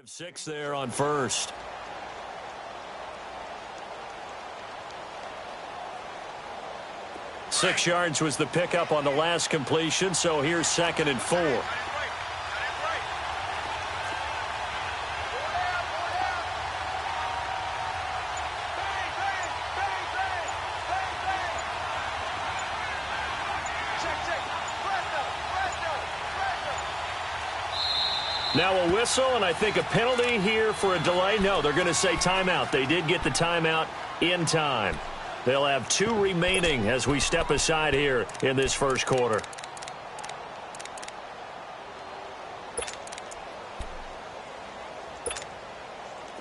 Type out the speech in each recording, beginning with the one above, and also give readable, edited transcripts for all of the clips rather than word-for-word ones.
Of 6 there on first. Six yards was the pickup on the last completion, so here's 2nd and 4. Now a whistle, and I think a penalty here for a delay. No, they're going to say timeout. They did get the timeout in time. They'll have 2 remaining as we step aside here in this first quarter.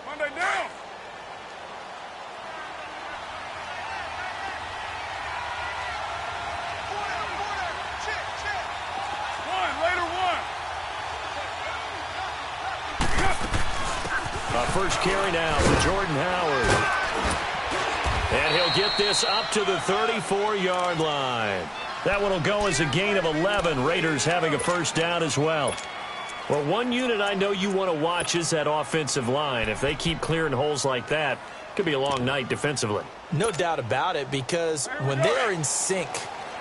Monday down. First carry now for Jordan Howard. And he'll get this up to the 34-yard line. That one will go as a gain of 11. Raiders having a first down as well. Well, one unit I know you want to watch is that offensive line. If they keep clearing holes like that, it could be a long night defensively. No doubt about it, because when they are in sync,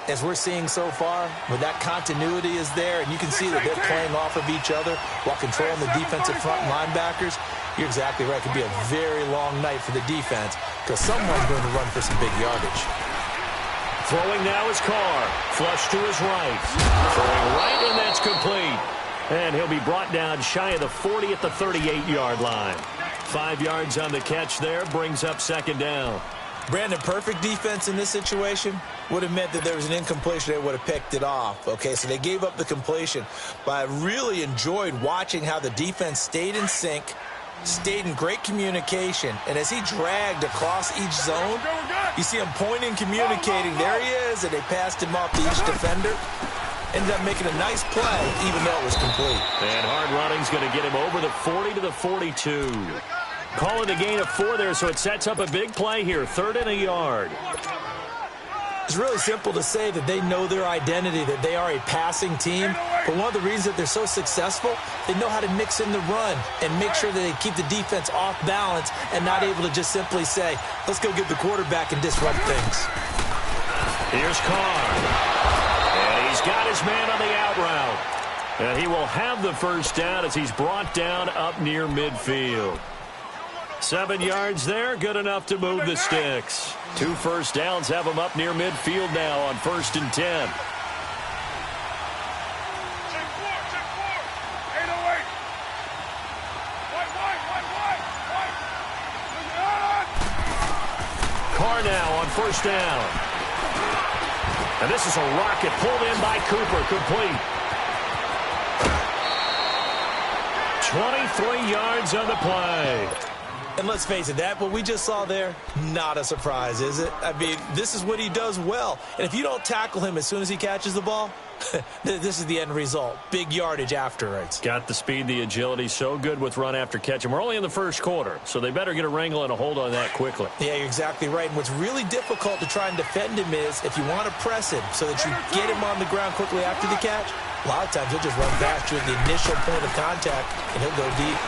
as we're seeing so far, when that continuity is there, and you can see that they're playing off of each other while controlling the defensive front linebackers, you're exactly right. It could be a very long night for the defense because someone's going to run for some big yardage. Throwing now is Carr. Flush to his right. Throwing right, and that's complete. And he'll be brought down shy of the 40 at the 38-yard line. 5 yards on the catch there, brings up 2nd down. Brandon, perfect defense in this situation would have meant that there was an incompletion. They would have picked it off. Okay, so they gave up the completion. But I really enjoyed watching how the defense stayed in sync, stayed in great communication, and as he dragged across each zone, you see him pointing, communicating. There he is, and they passed him off to each defender. Ended up making a nice play, even though it was complete. And hard running's going to get him over the 40 to the 42. Call it a gain of 4 there, so it sets up a big play here. 3rd and a yard. It's really simple to say that they know their identity, that they are a passing team. But one of the reasons that they're so successful, they know how to mix in the run and make sure that they keep the defense off balance and not able to just simply say, let's go get the quarterback and disrupt things. Here's Carr. And he's got his man on the out route. And he will have the first down as he's brought down up near midfield. 7 yards there, good enough to move the sticks. 2 first downs have them up near midfield now on 1st and 10. Carr now on 1st down. And this is a rocket pulled in by Cooper, complete. 23 yards on the play. And let's face it, that what we just saw there, not a surprise, is it? I mean, this is what he does well. And if you don't tackle him as soon as he catches the ball, this is the end result. Big yardage afterwards. Got the speed, the agility, so good with run after catch. And we're only in the first quarter, so they better get a wrangle and a hold on that quickly. Yeah, you're exactly right. And what's really difficult to try and defend him is if you want to press him so that you get him on the ground quickly after the catch, a lot of times he'll just run past you at the initial point of contact, and he'll go deep.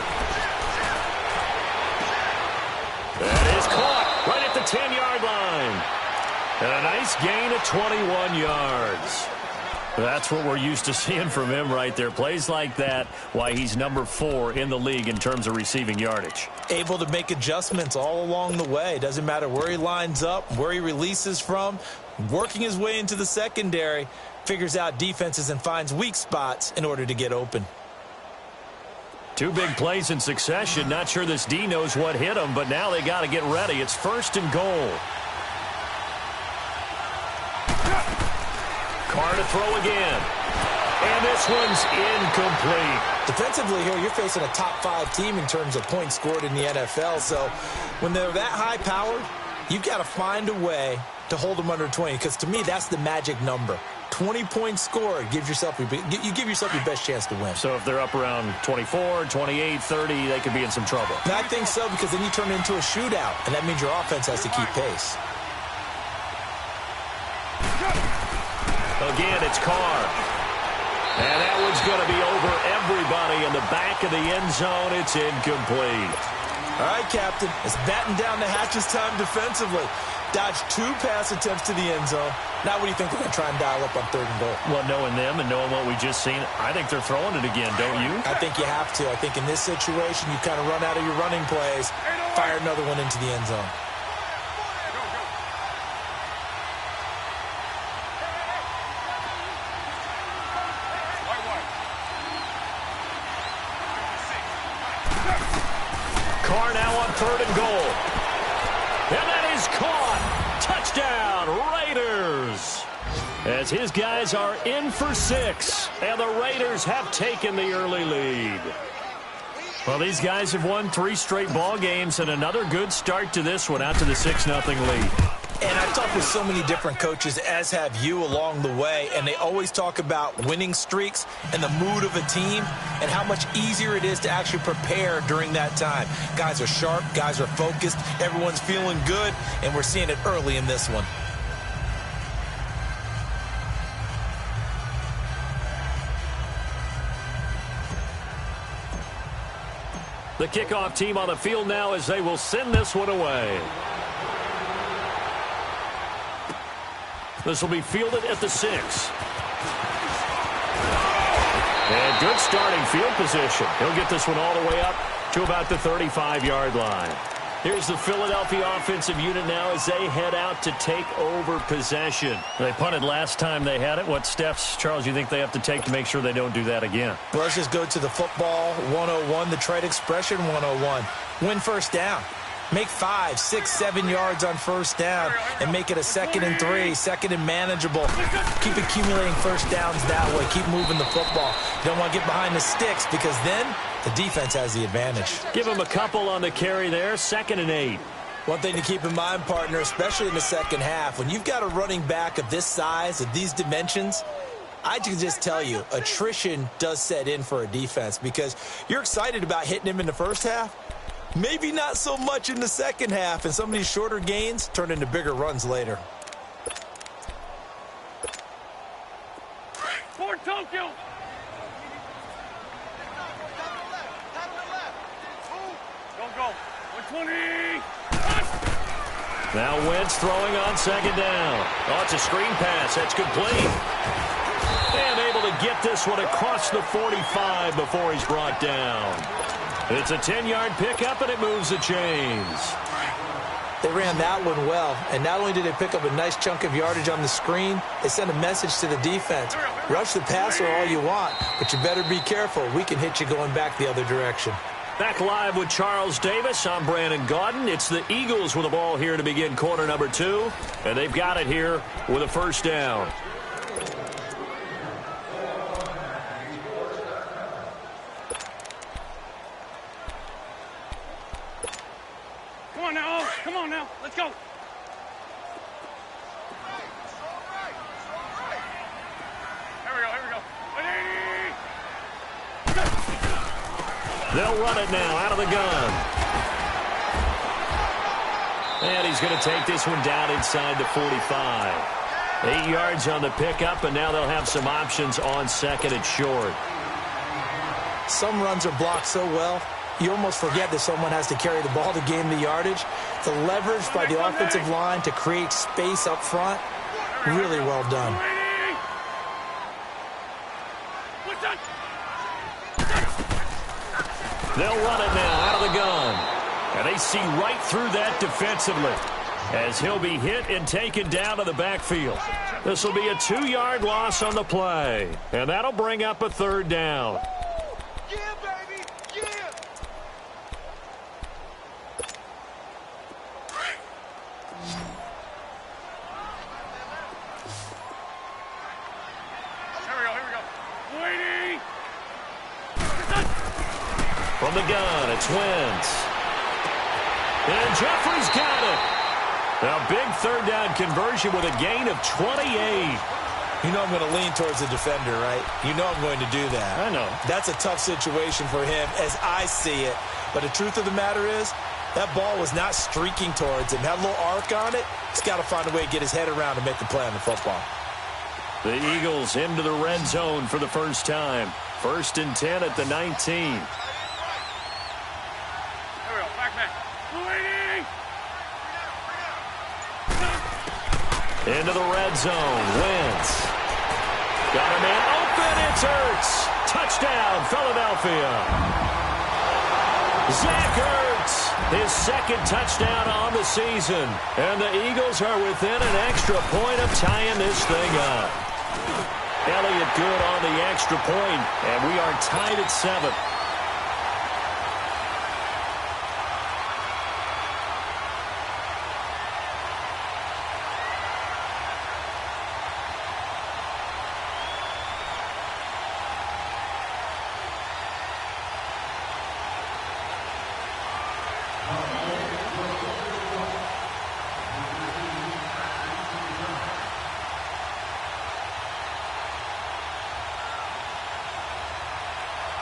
That is caught right at the 10-yard line. And a nice gain of 21 yards. That's what we're used to seeing from him right there. Plays like that, why he's number 4 in the league in terms of receiving yardage. Able to make adjustments all along the way. Doesn't matter where he lines up, where he releases from. Working his way into the secondary, figures out defenses and finds weak spots in order to get open. 2 big plays in succession. Not sure this D knows what hit him, but now they got to get ready. It's 1st and goal. Carr to throw again. And this one's incomplete. Defensively here, you're facing a top 5 team in terms of points scored in the NFL. So when they're that high powered, you've got to find a way to hold them under 20. Because to me, that's the magic number. 20 points scored gives yourself you give yourself your best chance to win. So if they're up around 24, 28, 30, they could be in some trouble. And I think so, because then you turn it into a shootout, and that means your offense has to keep pace. Again, it's Carr. And that one's going to be over everybody in the back of the end zone. It's incomplete. All right, Captain. It's batten down the hatches time defensively. Dodged 2 pass attempts to the end zone. Now what do you think they're going to try and dial up on 3rd and goal? Well, knowing them and knowing what we just seen, I think they're throwing it again, don't you? I think you have to. I think in this situation, you kind of run out of your running plays, fire another one into the end zone. Carr now on 3rd and goal. And that is caught. Touchdown, Raiders. As his guys are in for 6, and the Raiders have taken the early lead. Well, these guys have won 3 straight ball games, and another good start to this one out to the 6-0 lead. And I've talked with so many different coaches, as have you, along the way, and they always talk about winning streaks and the mood of a team and how much easier it is to actually prepare during that time. Guys are sharp, guys are focused, everyone's feeling good, and we're seeing it early in this one. The kickoff team on the field now as they will send this one away. This will be fielded at the 6. And good starting field position. He'll get this one all the way up to about the 35-yard line. Here's the Philadelphia offensive unit now as they head out to take over possession. They punted last time they had it. What steps, Charles, you think they have to take to make sure they don't do that again? Well, let's just go to the football 101, the trade expression 101. Win first down. Make 5, 6, 7 yards on first down and make it a 2nd and 3, 2nd and manageable. Keep accumulating first downs that way. Keep moving the football. You don't want to get behind the sticks because then the defense has the advantage. Give him a couple on the carry there, 2nd and 8. One thing to keep in mind, partner, especially in the second half, when you've got a running back of this size, of these dimensions, I can just tell you, attrition does set in for a defense because you're excited about hitting him in the first half. Maybe not so much in the second half, and some of these shorter gains turn into bigger runs later. For Tokyo. Go. 120. Now Wentz throwing on 2nd down. Oh, it's a screen pass. That's complete. And able to get this one across the 45 before he's brought down. It's a 10-yard pickup, and it moves the chains. They ran that one well, and not only did they pick up a nice chunk of yardage on the screen, they sent a message to the defense. Rush the passer all you want, but you better be careful. We can hit you going back the other direction. Back live with Charles Davis. I'm Brandon Gaudin. It's the Eagles with the ball here to begin quarter number 2, and they've got it here with a first down. Come on now. Let's go. Here we go. They'll run it now out of the gun. And he's going to take this one down inside the 45. 8 yards on the pickup, and now they'll have some options on 2nd and short. Some runs are blocked so well, you almost forget that someone has to carry the ball to gain the yardage. The leverage by the offensive line to create space up front, really well done. They'll run it now out of the gun. And they see right through that defensively as he'll be hit and taken down to the backfield. This will be a 2-yard loss on the play. And that'll bring up a 3rd down. From the gun, it's Wentz. And Jeffrey's got it. Now, big 3rd down conversion with a gain of 28. You know I'm going to lean towards the defender, right? You know I'm going to do that. I know. That's a tough situation for him as I see it. But the truth of the matter is, that ball was not streaking towards him. Had a little arc on it. He's got to find a way to get his head around and make the play on the football. The Eagles into the red zone for the first time. 1st and 10 at the 19. There we go. Back, man. 280. Into the red zone. Wentz. Got a man open. It's Ertz. Touchdown, Philadelphia. Zach Ertz, his 2nd touchdown on the season. And the Eagles are within an extra point of tying this thing up. Elliott good on the extra point, and we are tied at 7.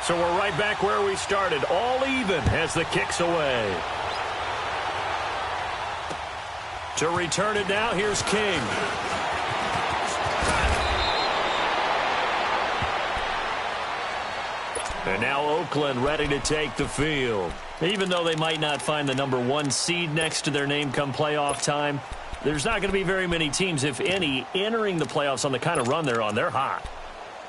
So we're right back where we started, all even as the kick's away. To return it now, here's King. And now Oakland ready to take the field. Even though they might not find the number 1 seed next to their name come playoff time, there's not going to be very many teams, if any, entering the playoffs on the kind of run they're on. They're hot.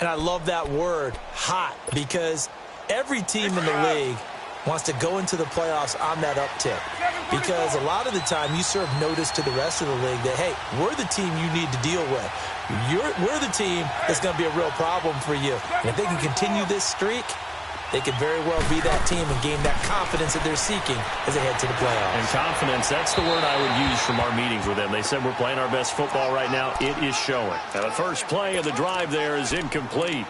And I love that word, hot, because every team in the league wants to go into the playoffs on that uptick. Because a lot of the time you serve notice to the rest of the league that, hey, we're the team you need to deal with. We're the team that's going to be a real problem for you. And if they can continue this streak, they could very well be that team and gain that confidence that they're seeking as they head to the playoffs. And confidence, that's the word I would use from our meetings with them. They said we're playing our best football right now. It is showing. Now, the first play of the drive there is incomplete.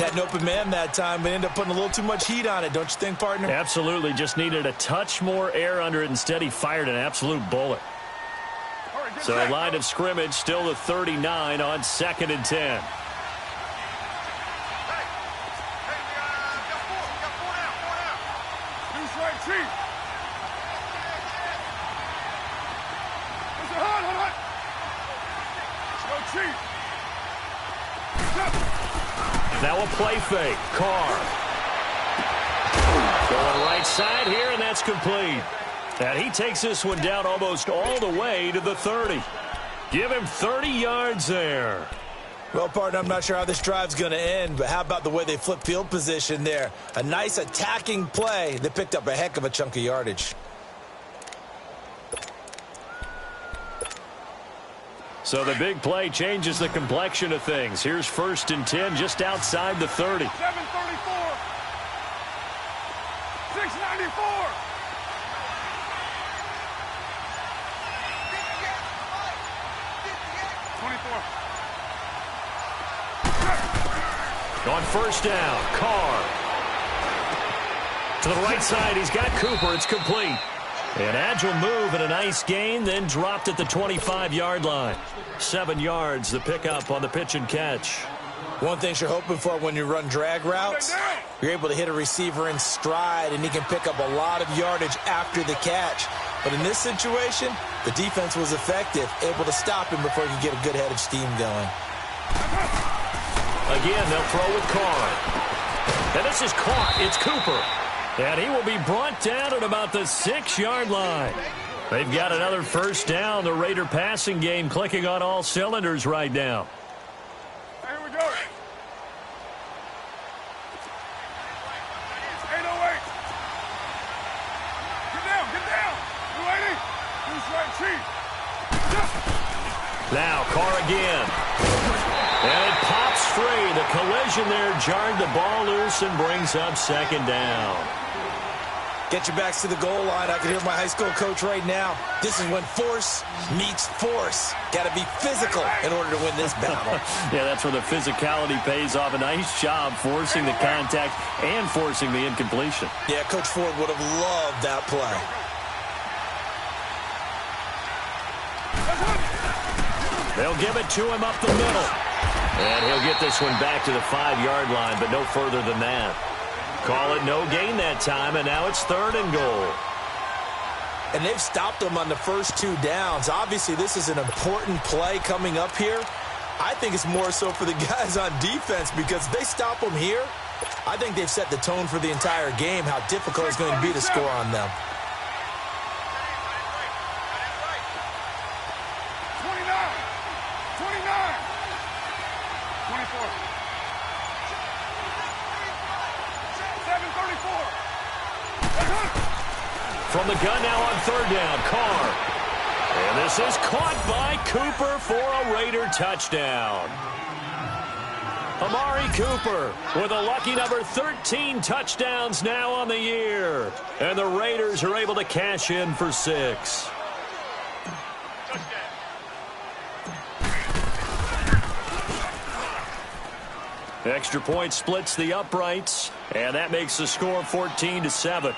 Had an open man that time, but ended up putting a little too much heat on it, don't you think, partner? Absolutely. Just needed a touch more air under it. Instead, he fired an absolute bullet. So line of scrimmage, still the 39 on 2nd and 10. Now a play fake. Carr. Going right side here, and that's complete. And he takes this one down almost all the way to the 30. Give him 30 yards there. Well, partner, I'm not sure how this drive's going to end, but how about the way they flip field position there? A nice attacking play. They picked up a heck of a chunk of yardage. So the big play changes the complexion of things. Here's 1st and 10 just outside the 30. 734. 694. On 1st down, Carr. To the right side, he's got Cooper. It's complete. An agile move and a nice gain, then dropped at the 25-yard line. 7 yards, the pickup on the pitch and catch. One thing you're hoping for when you run drag routes, you're able to hit a receiver in stride, and he can pick up a lot of yardage after the catch. But in this situation, the defense was effective, able to stop him before he could get a good head of steam going. Again, they'll throw with Carr. And this is caught. It's Cooper. And he will be brought down at about the 6-yard line. They've got another 1st down. The Raider passing game clicking on all cylinders right now. Here we go. 808. Get down. 280. Who's right, Chief? Now, Carr again. And it pops free. The collision there jarred the ball loose and brings up 2nd down. Get your backs to the goal line. I can hear my high school coach right now. This is when force meets force. Got to be physical in order to win this battle. Yeah, that's where the physicality pays off. A nice job forcing the contact and forcing the incompletion. Yeah, Coach Ford would have loved that play. They'll give it to him up the middle. And he'll get this one back to the 5-yard line, but no further than that. Call it no gain that time, and now it's 3rd and goal. And they've stopped them on the first 2 downs. Obviously, this is an important play coming up here. I think it's more so for the guys on defense because if they stop them here, I think they've set the tone for the entire game, how difficult it's going to be to score on them. 29, 24, 7:34. From the gun now on third down, Carr. And this is caught by Cooper for a Raider touchdown. Amari Cooper with a lucky number 13 touchdowns now on the year. And the Raiders are able to cash in for 6. Extra point splits the uprights, and that makes the score 14-7.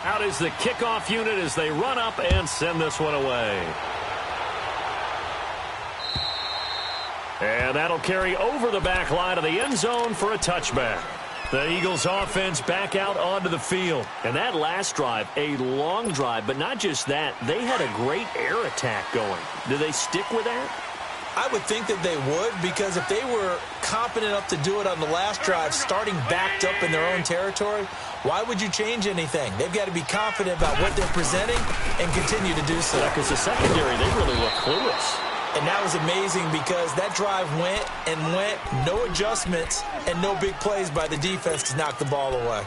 Out is the kickoff unit as they run up and send this one away. And that'll carry over the back line of the end zone for a touchback. The Eagles offense back out onto the field. And that last drive, a long drive, but not just that. They had a great air attack going. Do they stick with that? I would think that they would, because if they were competent enough to do it on the last drive, starting backed up in their own territory, why would you change anything? They've got to be confident about what they're presenting and continue to do so. Yeah, because the secondary, they really look clueless. And that was amazing because that drive went and went, no adjustments, and no big plays by the defense to knock the ball away.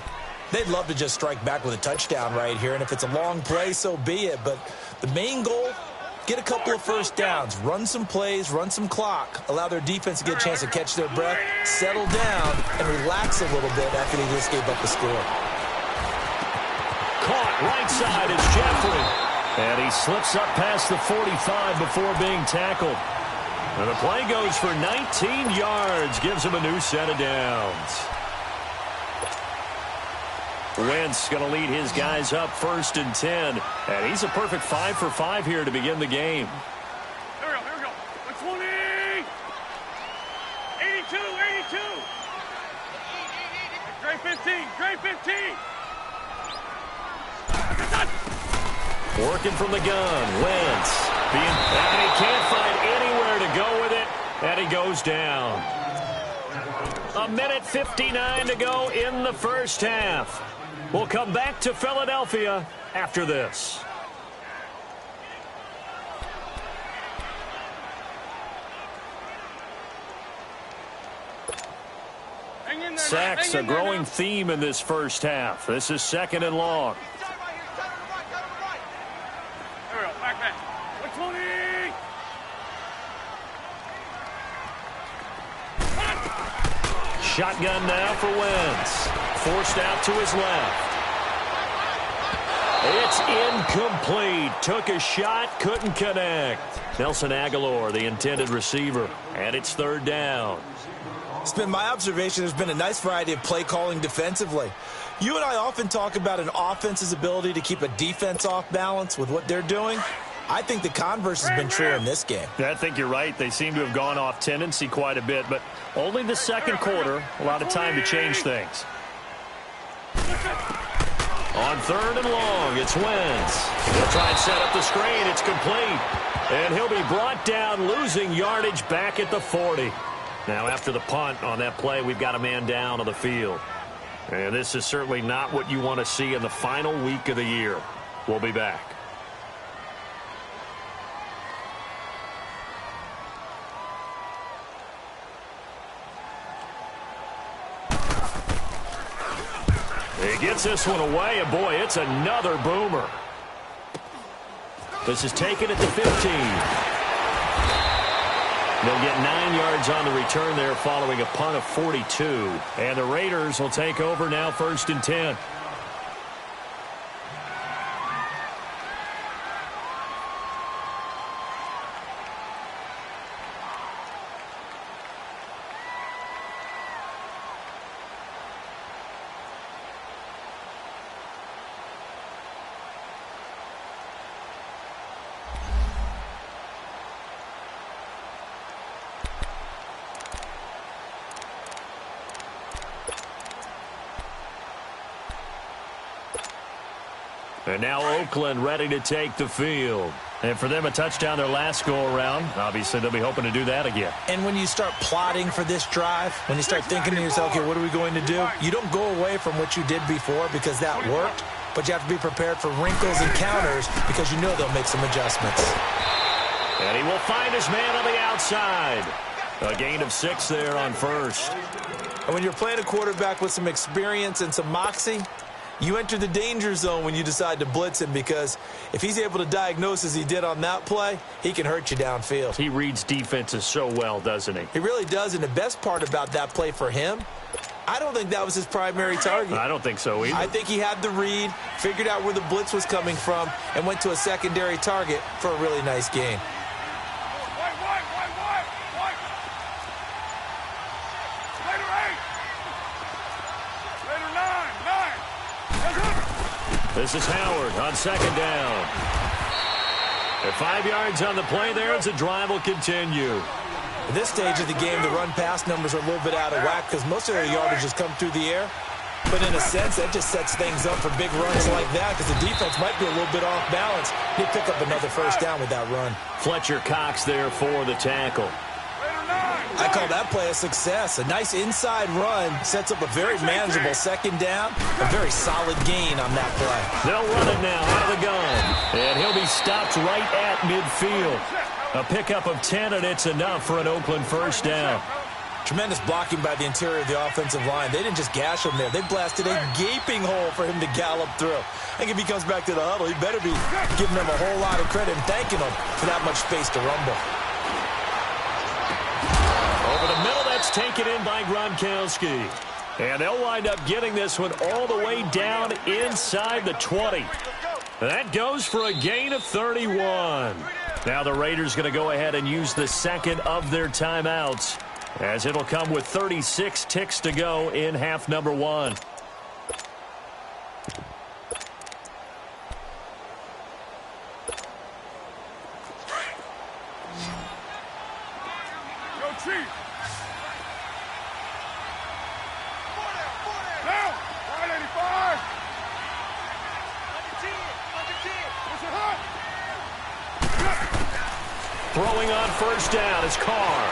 They'd love to just strike back with a touchdown right here, and if it's a long play, so be it. But the main goal, get a couple of first downs, run some plays, run some clock, allow their defense to get a chance to catch their breath, settle down, and relax a little bit after they just gave up the score. Caught right side is Jeffrey. And he slips up past the 45 before being tackled. And the play goes for 19 yards, gives him a new set of downs. Wentz going to lead his guys up 1st and 10. And he's a perfect 5 for 5 here to begin the game. Here we go. 120. 82, 82. Great 15, great 15. Working from the gun, Wentz. And he can't find anywhere to go with it, and he goes down. 1:59 to go in the first half. We'll come back to Philadelphia after this. Sacks, a growing theme in this first half. This is 2nd and long. Shotgun now for Wentz. Forced out to his left. It's incomplete. Took a shot, couldn't connect. Nelson Aguilar, the intended receiver. And it's 3rd down. It's been my observation there's been a nice variety of play calling defensively. You and I often talk about an offense's ability to keep a defense off balance with what they're doing. I think the converse has been true in this game. Yeah, I think you're right. They seem to have gone off tendency quite a bit, but only the second quarter, a lot of time to change things. On 3rd and long, it's Wentz. He'll try and set up the screen. It's complete. And he'll be brought down, losing yardage back at the 40. Now, after the punt on that play, we've got a man down on the field. And this is certainly not what you want to see in the final week of the year. We'll be back. He gets this one away, and boy, it's another boomer. This is taken at the 15. They'll get 9 yards on the return there following a punt of 42. And the Raiders will take over now 1st and 10. And now Oakland ready to take the field. And for them, a touchdown their last go-around. Obviously, they'll be hoping to do that again. And when you start plotting for this drive, when you start thinking to yourself, okay, what are we going to do? You don't go away from what you did before because that worked, but you have to be prepared for wrinkles and counters because you know they'll make some adjustments. And he will find his man on the outside. A gain of 6 there on first. And when you're playing a quarterback with some experience and some moxie, you enter the danger zone when you decide to blitz him because if he's able to diagnose as he did on that play, he can hurt you downfield. He reads defenses so well, doesn't he? He really does, and the best part about that play for him, I don't think that was his primary target. I don't think so either. I think he had the read, figured out where the blitz was coming from, and went to a secondary target for a really nice gain. This is Howard on second down. At 5 yards on the play there as the drive will continue. At this stage of the game, the run-pass numbers are a little bit out of whack because most of their yardage has come through the air. But in a sense, that just sets things up for big runs like that because the defense might be a little bit off balance. He'll pick up another first down with that run. Fletcher Cox there for the tackle. I call that play a success. A nice inside run sets up a very manageable second down, a very solid gain on that play. They'll run it now out of the gun, and he'll be stopped right at midfield. A pickup of 10, and it's enough for an Oakland first down. Tremendous blocking by the interior of the offensive line. They didn't just gash him there. They blasted a gaping hole for him to gallop through. I think if he comes back to the huddle, he better be giving them a whole lot of credit and thanking them for that much space to rumble. Over the middle, that's taken in by Gronkowski. And they'll wind up getting this one all the way down inside the 20. That goes for a gain of 31. Now the Raiders going to go ahead and use the second of their timeouts, as it'll come with 36 ticks to go in half number 1. Go Chief! Down! 185! What's it hot? Throwing on first down is Carr.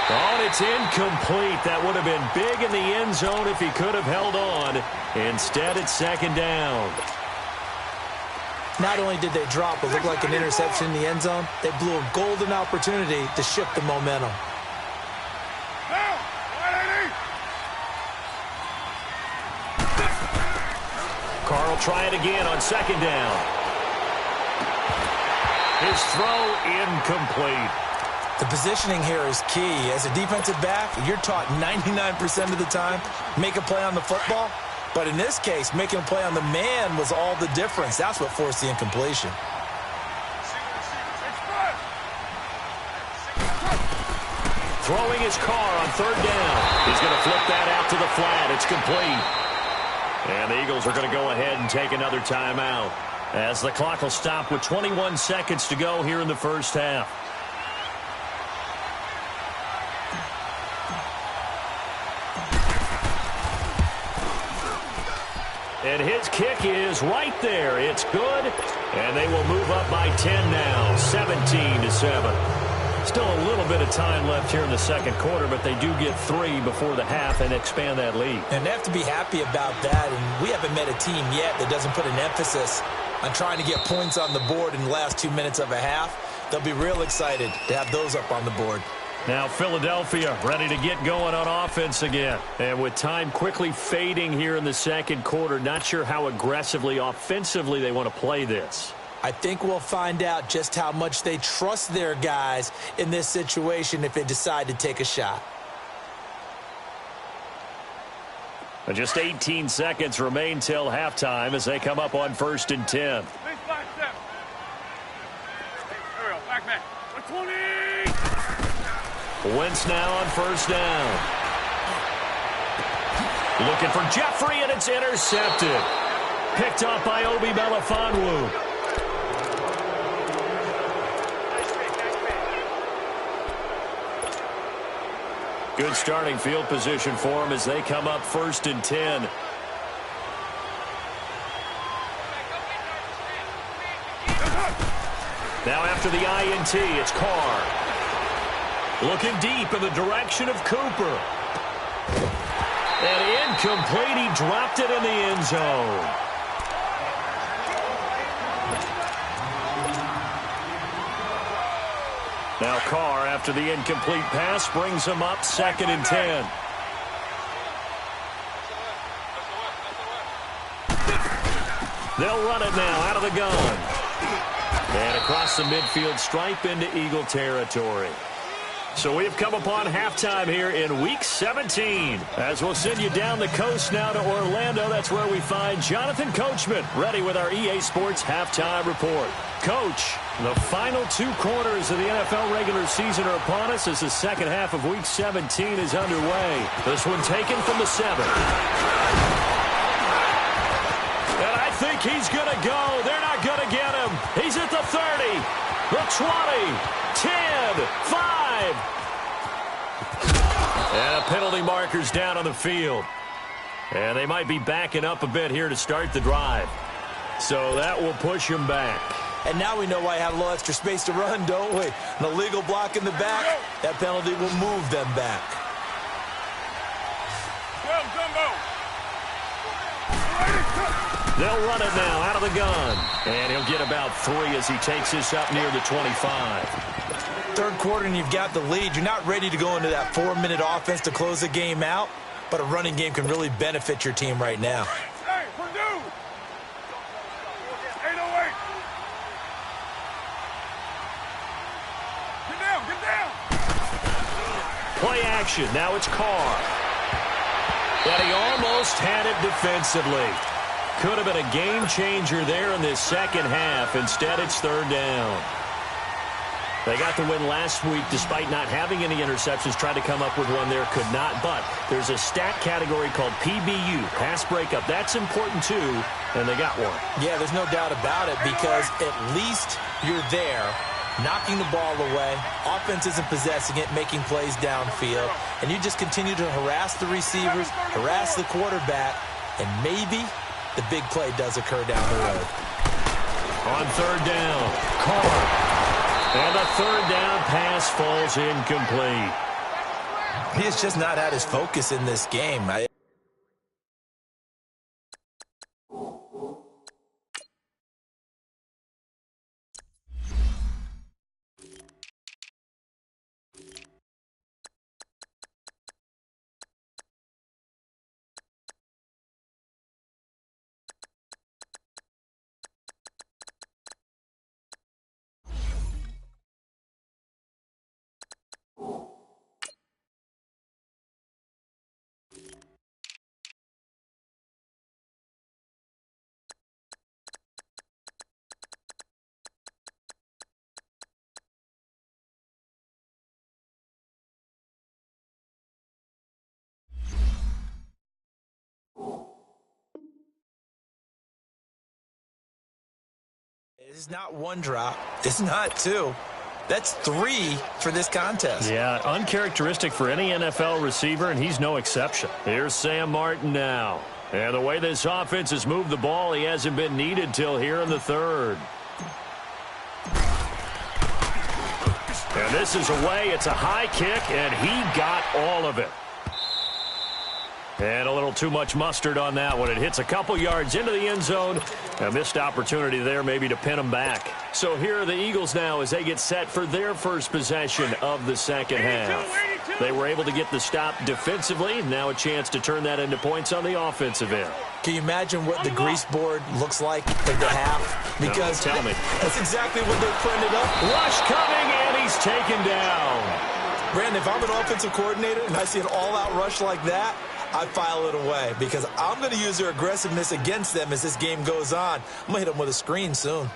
Oh, and it's incomplete. That would have been big in the end zone if he could have held on. Instead, it's second down. Not only did they drop what looked like an interception in the end zone, they blew a golden opportunity to shift the momentum. Down! 180! Carr will try it again on second down. His throw incomplete. The positioning here is key. As a defensive back, you're taught 99% of the time, make a play on the football. But in this case, making a play on the man was all the difference. That's what forced the incompletion. Throwing his Carr on third down. He's going to flip that out to the flat. It's complete. And the Eagles are going to go ahead and take another timeout, as the clock will stop with 21 seconds to go here in the first half. And his kick is right there. It's good. And they will move up by 10 now, 17-7. Still a little bit of time left here in the second quarter, but they do get 3 before the half and expand that lead. And they have to be happy about that. And we haven't met a team yet that doesn't put an emphasis on trying to get points on the board in the last 2 minutes of a half. They'll be real excited to have those up on the board. Now Philadelphia ready to get going on offense again. And with time quickly fading here in the second quarter, not sure how aggressively, offensively they want to play this. I think we'll find out just how much they trust their guys in this situation if they decide to take a shot. Just 18 seconds remain till halftime as they come up on 1st and 10. There we go. Back man. 120! Wentz now on first down. Looking for Jeffrey, and it's intercepted. Picked off by Obi Melifonwu. Good starting field position for him as they come up 1st and 10. after the INT. It's Carr. Looking deep in the direction of Cooper. And incomplete. He dropped it in the end zone. Now Carr, after the incomplete pass, brings him up 2nd and 10. They'll run it now out of the gun. And across the midfield stripe into Eagle territory. So we have come upon halftime here in Week 17. As we'll send you down the coast now to Orlando, that's where we find Jonathan Coachman, ready with our EA Sports Halftime Report. Coach, the final 2 quarters of the NFL regular season are upon us as the second half of Week 17 is underway. This one taken from the 7. And I think he's going to go. They're not going to get him. He's at the 30, the 20, 10, 5. And a penalty marker's down on the field. And they might be backing up a bit here to start the drive. So that will push him back. And now we know why I had a little extra space to run, don't we? An illegal block in the back. That penalty will move them back. They'll run it now out of the gun. And he'll get about 3 as he takes this up near the 25. Third quarter and you've got the lead. You're not ready to go into that 4-minute offense to close the game out, but a running game can really benefit your team right now. Hey, Purdue! 808! Get down, get down! Play action. Now it's Carr. But he almost had it defensively. Could have been a game changer there in this second half. Instead, it's 3rd down. They got the win last week despite not having any interceptions. Tried to come up with one there, could not. But there's a stat category called PBU, pass breakup. That's important too, and they got one. Yeah, there's no doubt about it because at least you're there, knocking the ball away. Offense isn't possessing it, making plays downfield. And you just continue to harass the receivers, harass the quarterback, and maybe the big play does occur down the road. On 3rd down, Carr. And the 3rd down pass falls incomplete. He has just not had his focus in this game. It's not 1 drop. It's not 2. That's 3 for this contest. Yeah, uncharacteristic for any NFL receiver, and he's no exception. Here's Sam Martin now. And the way this offense has moved the ball, he hasn't been needed till here in the 3rd. And this is away. It's a high kick, and he got all of it. And a little too much mustard on that one. It hits a couple yards into the end zone. A missed opportunity there maybe to pin them back. So here are the Eagles now as they get set for their first possession of the second half. They were able to get the stop defensively. Now a chance to turn that into points on the offensive end. Can you imagine what the grease board looks like at the half? Because no, tell me. That's exactly what they printed up. Rush coming, and he's taken down. Brandon, if I'm an offensive coordinator and I see an all-out rush like that, I file it away because I'm going to use their aggressiveness against them as this game goes on. I'm going to hit them with a screen soon.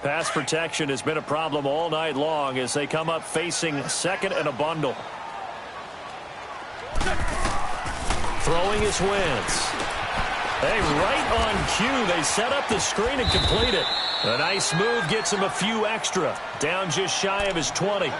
Pass protection has been a problem all night long as they come up facing 2nd and a bundle. Throwing is Wentz. Hey, right on cue, they set up the screen and complete it. A nice move gets him a few extra. Down just shy of his 20.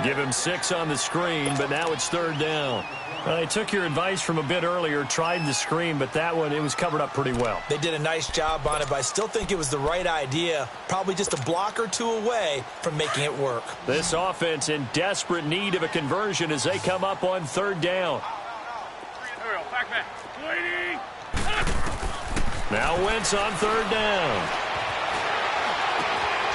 Give him 6 on the screen, but now it's third down. I took your advice from a bit earlier, tried the screen, but that one, it was covered up pretty well. They did a nice job on it, but I still think it was the right idea. Probably just a block or two away from making it work. This offense in desperate need of a conversion as they come up on third down. Now Wentz on third down.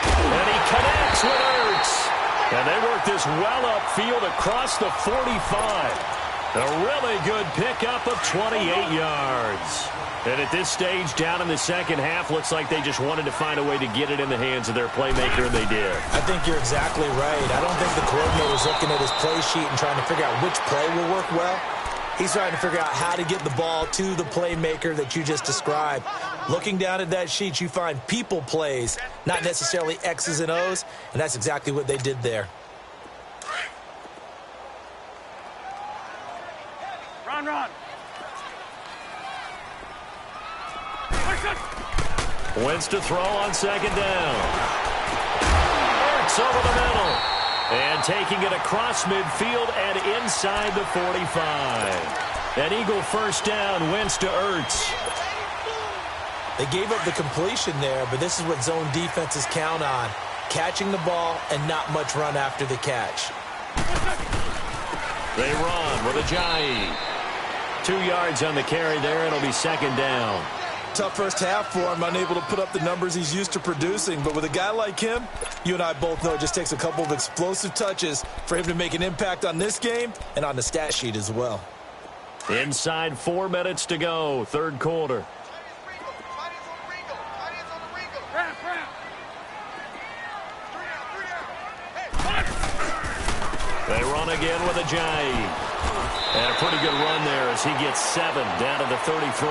And he connects with Ertz. And they work this well upfield across the 45. A really good pickup of 28 yards. And at this stage, down in the second half, looks like they just wanted to find a way to get it in the hands of their playmaker, and they did. I think you're exactly right. I don't think the coordinator's looking at his play sheet and trying to figure out which play will work well. He's trying to figure out how to get the ball to the playmaker that you just described. Looking down at that sheet, you find people plays, not necessarily X's and O's, and that's exactly what they did there. Run. Wentz to throw on second down. Ertz over the middle. And taking it across midfield and inside the 45. An Eagle first down, Wentz to Ertz. They gave up the completion there, but this is what zone defenses count on. Catching the ball and not much run after the catch. They run with Ajayi. 2 yards on the carry there. It'll be second down. Tough first half for him, unable to put up the numbers he's used to producing. But with a guy like him, you and I both know it just takes a couple of explosive touches for him to make an impact on this game and on the stat sheet as well. Inside 4 minutes to go, third quarter. They run again with Ajayi. And a pretty good run there as he gets 7 down to the 33.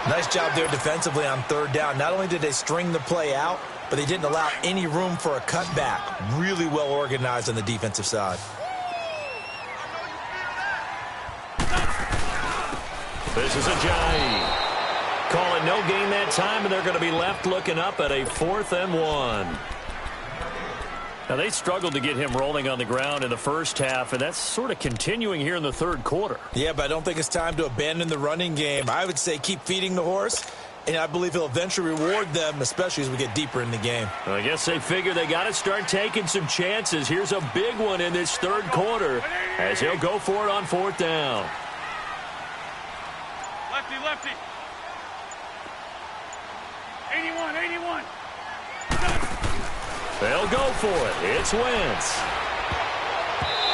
Nice job there defensively on third down. Not only did they string the play out, but they didn't allow any room for a cutback. Really well organized on the defensive side. This is Ajayi. Call it no gain that time, and they're going to be left looking up at a 4th and 1. Now, they struggled to get him rolling on the ground in the first half, and that's sort of continuing here in the third quarter. Yeah, but I don't think it's time to abandon the running game. I would say keep feeding the horse, and I believe he'll eventually reward them, especially as we get deeper in the game. I guess they figure they got to start taking some chances. Here's a big one in this third quarter as he'll go for it on 4th down. Lefty. 81. They'll go for it. It's Wentz.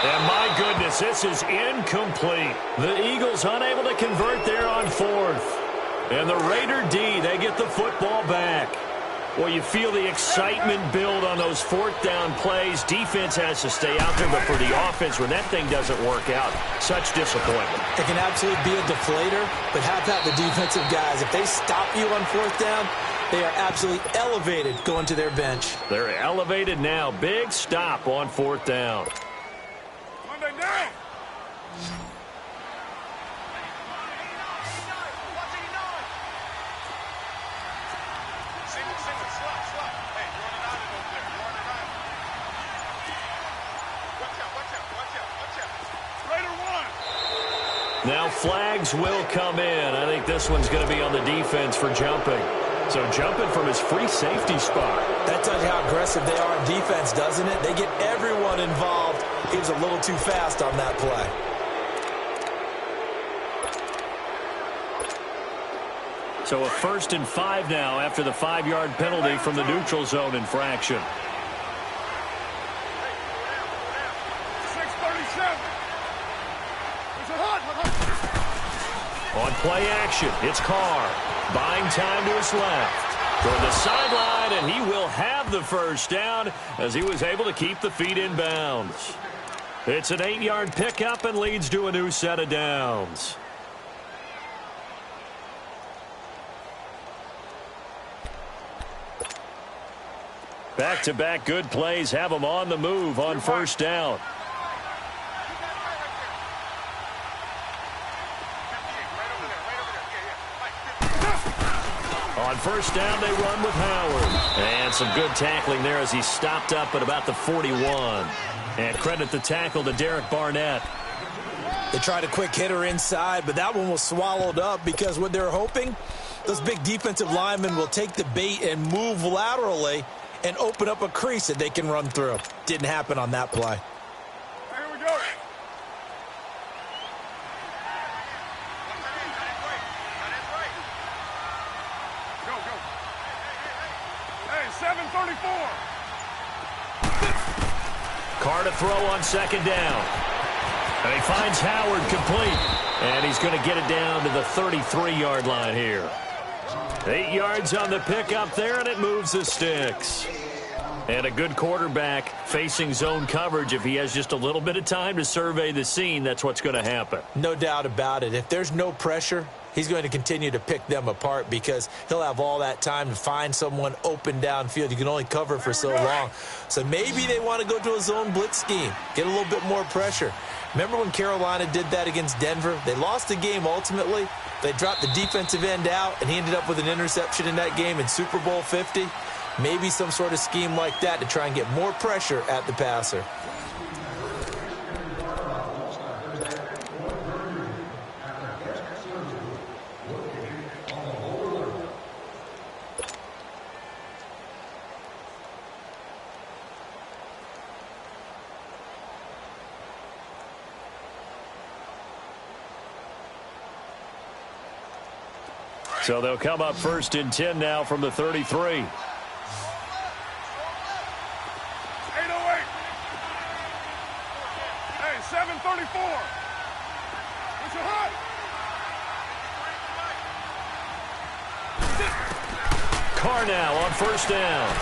And my goodness, this is incomplete. The Eagles unable to convert there on 4th. And the Raider D, they get the football back. Well, you feel the excitement build on those 4th down plays. Defense has to stay out there, but for the offense, when that thing doesn't work out, such disappointment. It can absolutely be a deflator, but how about the defensive guys? If they stop you on 4th down, they are absolutely elevated going to their bench. They're elevated now. Big stop on 4th down. Monday down. Now flags will come in. I think this one's going to be on the defense for jumping. So jumping from his free safety spot. That tells you how aggressive they are in defense, doesn't it? They get everyone involved. He was a little too fast on that play. So a 1st and 5 now after the 5-yard penalty from the neutral zone infraction. 6:37. On play action, it's Carr. Buying time to his left. Toward the sideline, and he will have the first down as he was able to keep the feet in bounds. It's an 8-yard pickup and leads to a new set of downs. Back-to-back good plays have them on the move on first down. On first down, they run with Howard. And some good tackling there as he stopped up at about the 41. And credit the tackle to Derek Barnett. They tried a quick hitter inside, but that one was swallowed up because what they're hoping, those big defensive linemen will take the bait and move laterally and open up a crease that they can run through. Didn't happen on that play. Here we go. Go. Hey, 7:34. Carr to throw on second down. And he finds Howard complete. And he's going to get it down to the 33-yard line here. 8 yards on the pickup there, and it moves the sticks. And a good quarterback facing zone coverage. If he has just a little bit of time to survey the scene, that's what's going to happen. No doubt about it. If there's no pressure, he's going to continue to pick them apart because he'll have all that time to find someone open downfield. You can only cover for so long. So maybe they want to go to a zone blitz scheme, get a little bit more pressure. Remember when Carolina did that against Denver? They lost the game ultimately. They dropped the defensive end out, and he ended up with an interception in that game in Super Bowl 50. Maybe some sort of scheme like that to try and get more pressure at the passer. So they'll come up 1st and 10 now from the 33. 8:08. Hey, 7:34. What's your hot? Carr now on 1st down.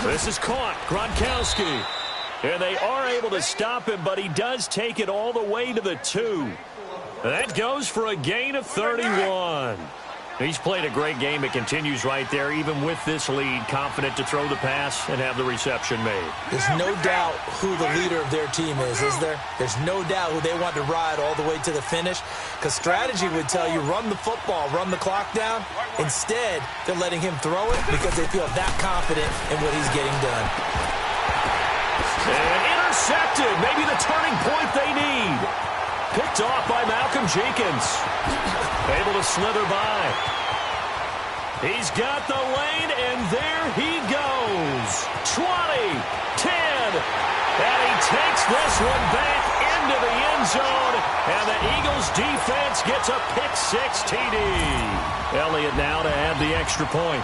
This is caught. Gronkowski. And they are able to stop him, but he does take it all the way to the 2. That goes for a gain of 31. He's played a great game. It continues right there, even with this lead, confident to throw the pass and have the reception made. There's no doubt who the leader of their team is there? There's no doubt who they want to ride all the way to the finish, because strategy would tell you run the football, run the clock down. Instead, they're letting him throw it because they feel that confident in what he's getting done. And intercepted, maybe the turning point they need. Picked off by Malcolm Jenkins. Able to slither by. He's got the lane, and there he goes. 20, 10, and he takes this one back into the end zone, and the Eagles defense gets a pick-6 TD. Elliott now to add the extra point.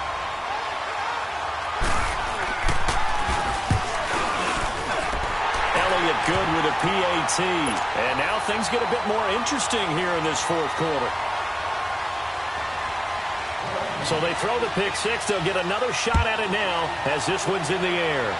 Good with a PAT. And now things get a bit more interesting here in this 4th quarter. So they throw the pick-6. They'll get another shot at it now as this one's in the air.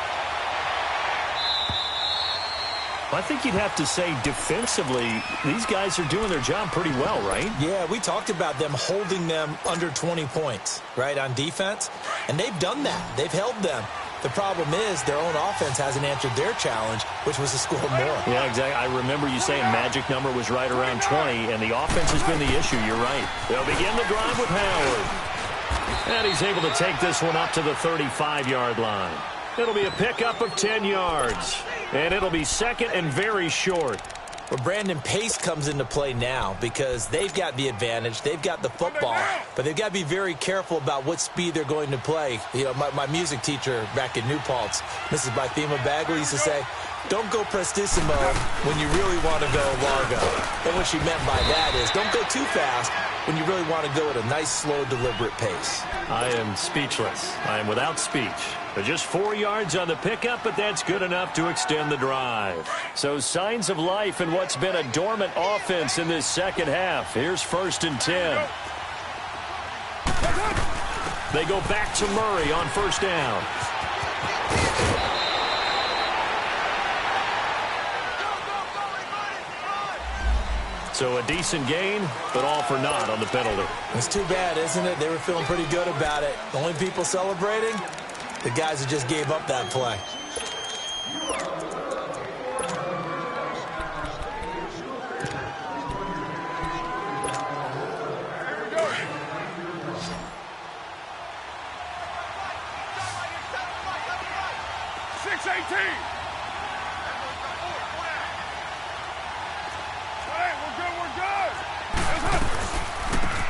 I think you'd have to say defensively, these guys are doing their job pretty well, right? Yeah, we talked about them holding them under 20 points, right, on defense. And they've done that. They've held them. The problem is their own offense hasn't answered their challenge, which was to score more. Yeah, exactly. I remember you saying magic number was right around 20, and the offense has been the issue. You're right. They'll begin the drive with Howard. And he's able to take this one up to the 35-yard line. It'll be a pickup of 10 yards, and it'll be 2nd and very short. Well, Brandon, pace comes into play now because they've got the advantage. They've got the football, but they've got to be very careful about what speed they're going to play. You know, my music teacher back in New Paltz, Mrs. Bythema Bagley, used to say, don't go prestissimo when you really want to go largo. And what she meant by that is don't go too fast when you really want to go at a nice, slow, deliberate pace. I am speechless. I am without speech. But just 4 yards on the pickup, but that's good enough to extend the drive. So signs of life in what's been a dormant offense in this second half. Here's 1st and 10. They go back to Murray on 1st down. So a decent gain, but all for naught on the penalty. It's too bad, isn't it? They were feeling pretty good about it. The only people celebrating, the guys who just gave up that play.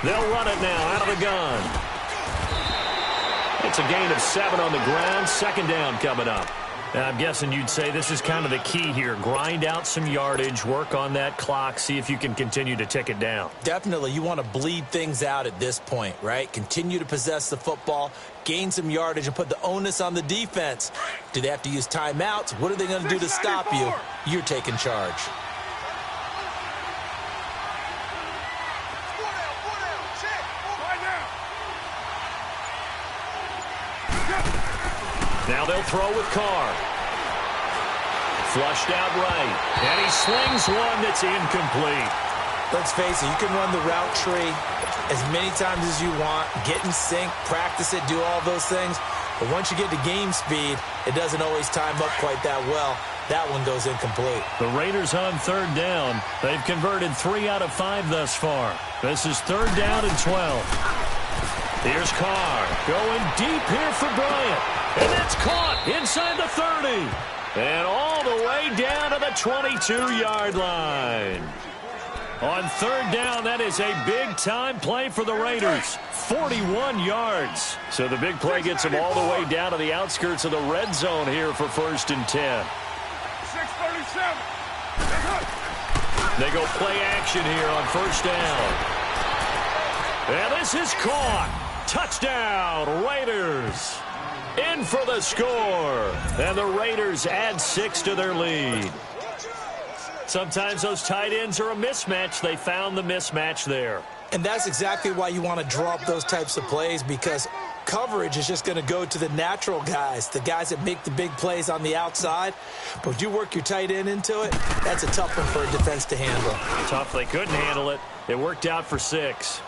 They'll run it now out of the gun. It's a gain of 7 on the ground. Second down coming up. And I'm guessing you'd say this is kind of the key here. Grind out some yardage, work on that clock, see if you can continue to tick it down. Definitely. You want to bleed things out at this point, right? Continue to possess the football, gain some yardage, and put the onus on the defense. Do they have to use timeouts? What are they going to do to stop you? You're taking charge. Now they'll throw with Carr. Flushed out right. And he slings one that's incomplete. Let's face it, you can run the route tree as many times as you want, get in sync, practice it, do all those things. But once you get to game speed, it doesn't always time up quite that well. That one goes incomplete. The Raiders on third down. They've converted 3 out of 5 thus far. This is third down and 12. Here's Carr going deep here for Bryant. And that's caught inside the 30. And all the way down to the 22-yard line. On third down, that is a big-time play for the Raiders. 41 yards. So the big play gets them all the way down to the outskirts of the red zone here for first and 10. 6:37. They go play action here on first down. And this is caught. Touchdown, Raiders. In for the score. And the Raiders add 6 to their lead. Sometimes those tight ends are a mismatch. They found the mismatch there. And that's exactly why you want to draw up those types of plays, because coverage is just going to go to the natural guys, the guys that make the big plays on the outside. But when you work your tight end into it, that's a tough one for a defense to handle. Tough. They couldn't handle it. It worked out for 6.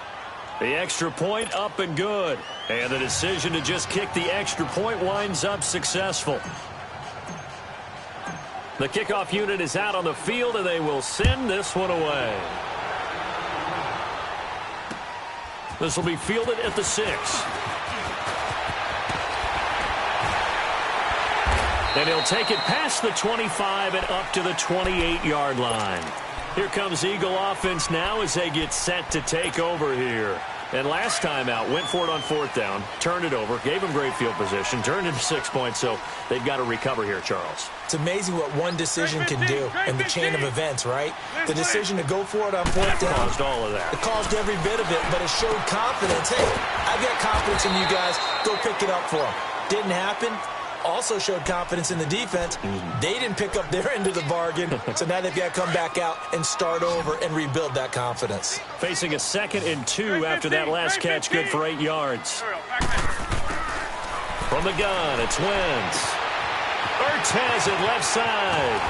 The extra point up and good. And the decision to just kick the extra point winds up successful. The kickoff unit is out on the field, and they will send this one away. This will be fielded at the 6. And he'll take it past the 25 and up to the 28-yard line. Here comes Eagle offense now as they get set to take over here. And last time out, went for it on fourth down, turned it over, gave them great field position, turned into 6 points, so they've got to recover here, Charles. It's amazing what one decision can do in the chain of events, right? The decision to go for it on fourth down. Caused all of that. It caused every bit of it, but it showed confidence. Hey, I've got confidence in you guys. Go pick it up for them. Didn't happen. Also showed confidence in the defense. They didn't pick up their end of the bargain, so now they've got to come back out and start over and rebuild that confidence. Facing a 2nd and 2 after that last catch, good for 8 yards. From the gun, it's Wentz. Ertz has it left side.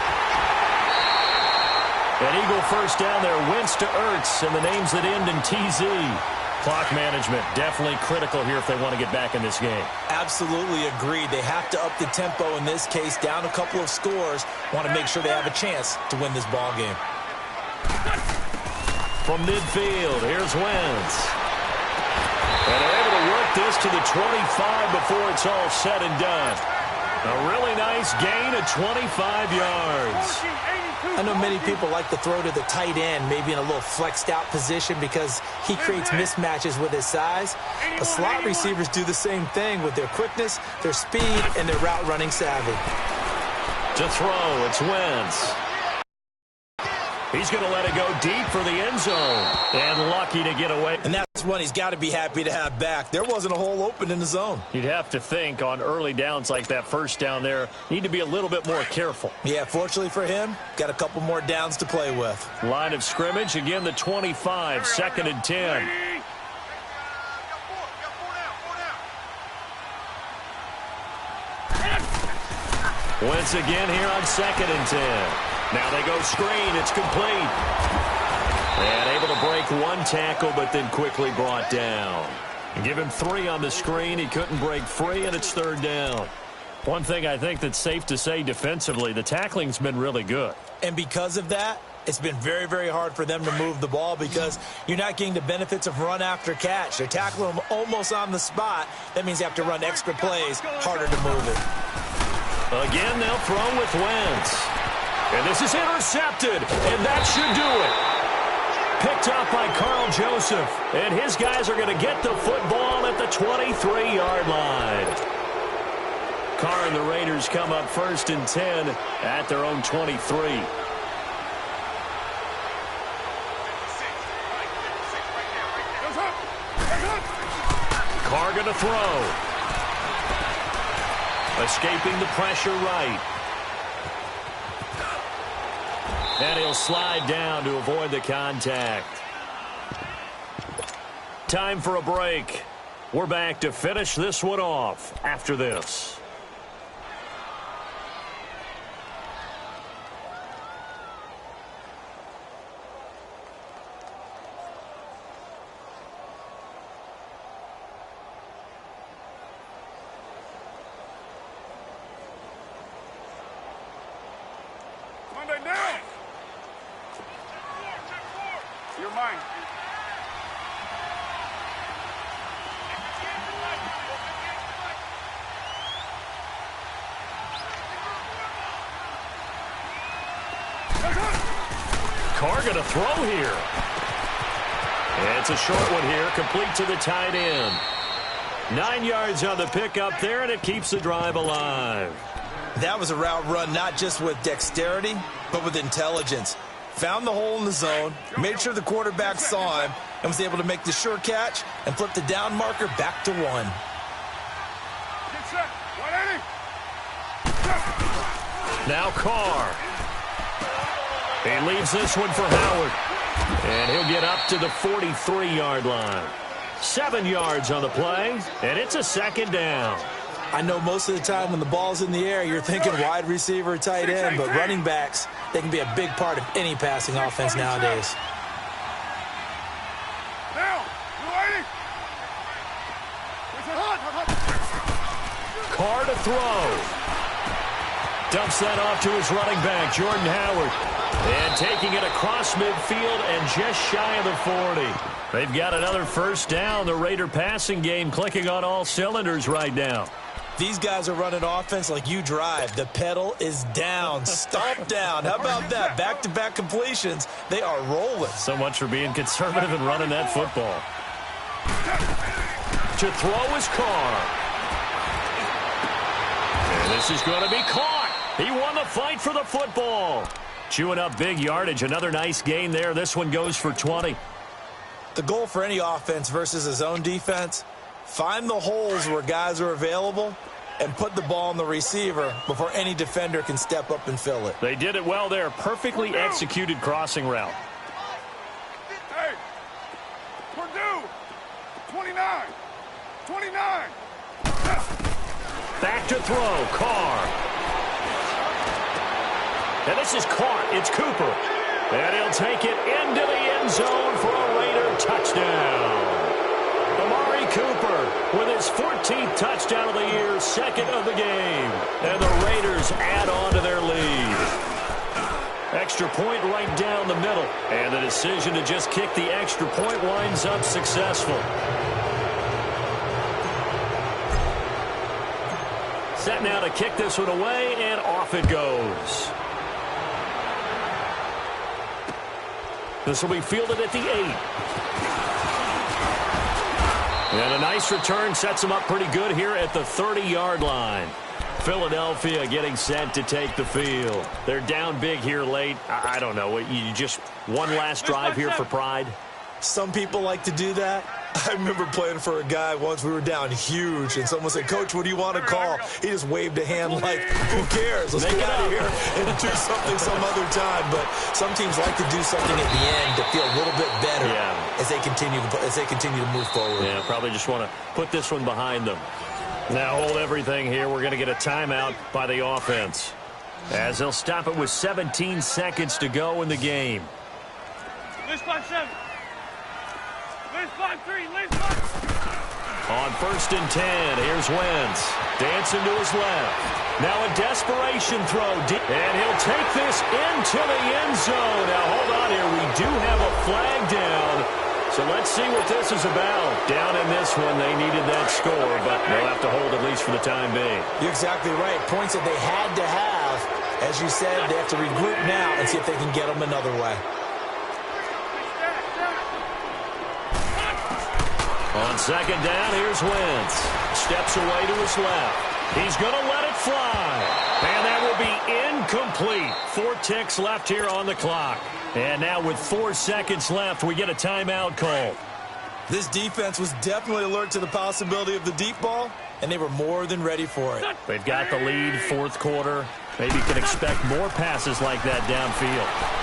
An Eagle first down there, Wentz to Ertz, and the names that end in TZ. Clock management definitely critical here if they want to get back in this game. Absolutely agreed. They have to up the tempo in this case, down a couple of scores. Want to make sure they have a chance to win this ball game. From midfield, here's Wentz. And they're able to work this to the 25 before it's all said and done. A really nice gain of 25 yards. I know many people like to throw to the tight end, maybe in a little flexed out position because he creates mismatches with his size. But slot receivers do the same thing with their quickness, their speed, and their route running savvy. To throw, it's Wentz. He's going to let it go deep for the end zone. And lucky to get away. And that's one he's got to be happy to have back. There wasn't a hole open in the zone. You'd have to think on early downs like that first down there, need to be a little bit more careful. Yeah, fortunately for him, got a couple more downs to play with. Line of scrimmage, again the 25, 2nd and 10. Once again here on 2nd and 10. Now they go screen. It's complete. And able to break one tackle, but then quickly brought down. And give him 3 on the screen. He couldn't break free, and it's third down. One thing I think that's safe to say defensively, the tackling's been really good. And because of that, it's been very, very hard for them to move the ball because you're not getting the benefits of run after catch. They're tackling them almost on the spot. That means you have to run extra plays, harder to move it. Again, they'll throw with Wentz. And this is intercepted, and that should do it. Picked up by Carl Joseph. And his guys are going to get the football at the 23-yard line. Carr and the Raiders come up 1st and 10 at their own 23. Carr going to throw. Escaping the pressure right. And he'll slide down to avoid the contact. Time for a break. We're back to finish this one off after this. Monday now. You're mine. Carr going to throw here. And it's a short one here, complete to the tight end. 9 yards on the pickup there, and it keeps the drive alive. That was a route run not just with dexterity, but with intelligence. Found the hole in the zone, made sure the quarterback saw him, and was able to make the sure catch and flip the down marker back to 1. Get set. 180. Now Carr. He leaves this one for Howard. And he'll get up to the 43-yard line. 7 yards on the play, and it's a 2nd down. I know most of the time when the ball's in the air, you're thinking wide receiver, tight end, but running backs, they can be a big part of any passing offense nowadays. Now, 180. Carr to throw. Dumps that off to his running back, Jordan Howard. And taking it across midfield and just shy of the 40. They've got another 1st down. The Raider passing game clicking on all cylinders right now. These guys are running offense like you drive. The pedal is down, stomp down. How about that? Back-to-back completions. They are rolling. So much for being conservative and running that football. To throw is Carr. And this is going to be caught. He won the fight for the football. Chewing up big yardage. Another nice gain there. This one goes for 20. The goal for any offense versus a zone defense, find the holes where guys are available and put the ball on the receiver before any defender can step up and fill it. They did it well there. Perfectly executed crossing route. Hey, Purdue, 29, 29. Back to throw, Carr. And this is caught. It's Cooper. And he'll take it into the end zone for a Raider touchdown. Amari Cooper with his 14th touchdown of the year, 2nd of the game. And the Raiders add on to their lead. Extra point right down the middle. And the decision to just kick the extra point winds up successful. Set now to kick this one away, and off it goes. This will be fielded at the 8. And a nice return sets them up pretty good here at the 30-yard line. Philadelphia getting set to take the field. They're down big here late. I don't know. You just one last drive here for pride? Some people like to do that. I remember playing for a guy once. We were down huge, and someone said, "Coach, what do you want to call?" He just waved a hand like, "Who cares? Let's get out of here and do something some other time." But some teams like to do something at the end to feel a little bit better as they continue to move forward. Yeah, probably just want to put this one behind them. Now hold everything here. We're going to get a timeout by the offense, as they'll stop it with 17 seconds to go in the game. List 5-7. List 5-3. List 5. On 1st and 10, here's Wentz. Dancing to his left. Now a desperation throw. And he'll take this into the end zone. Now hold on here. We do have a flag down. So let's see what this is about. Down in this one, they needed that score, but they'll have to hold at least for the time being. You're exactly right. Points that they had to have. As you said, they have to regroup now and see if they can get them another way. On second down, here's Wentz. Steps away to his left. He's going to let it fly. And that will be incomplete. 4 ticks left here on the clock. And now with 4 seconds left, we get a timeout call. This defense was definitely alert to the possibility of the deep ball, and they were more than ready for it. They've got the lead, 4th quarter. Maybe you can expect more passes like that downfield.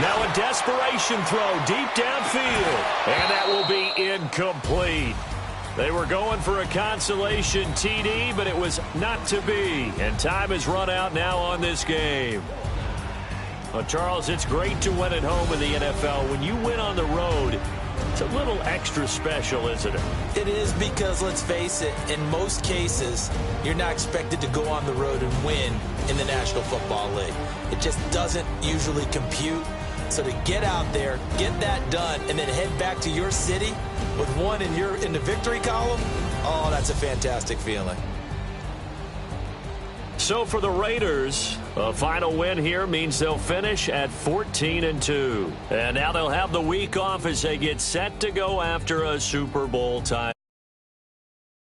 Now a desperation throw deep downfield. And that will be incomplete. They were going for a consolation TD, but it was not to be. And time has run out now on this game. Well, Charles, it's great to win at home in the NFL. When you win on the road, it's a little extra special, isn't it? It is, because, let's face it, in most cases, you're not expected to go on the road and win in the National Football League. It just doesn't usually compute. So to get out there, get that done, and then head back to your city with one in the victory column, oh, that's a fantastic feeling. So for the Raiders, a final win here means they'll finish at 14-2. And now they'll have the week off as they get set to go after a Super Bowl title.